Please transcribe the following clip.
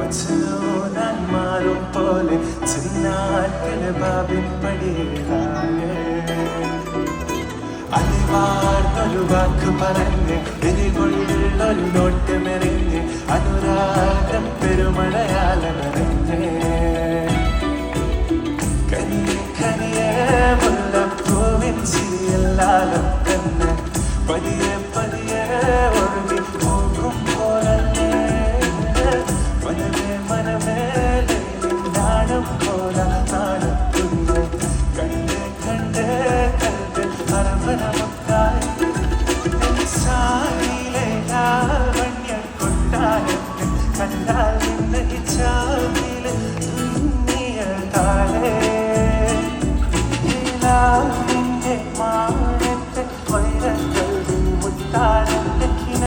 ഞാൻ മാറും പോലെ ചിന്നാക്കല് ബാബിൻ പടിയിലാണ് അലിവാർന്നൊരു വാക്ക് പറഞ്ഞ് എരികൊള്ളൊരു നോട്ട് മെറിഞ്ഞ് അനുരാഗം പെരുമഴയാ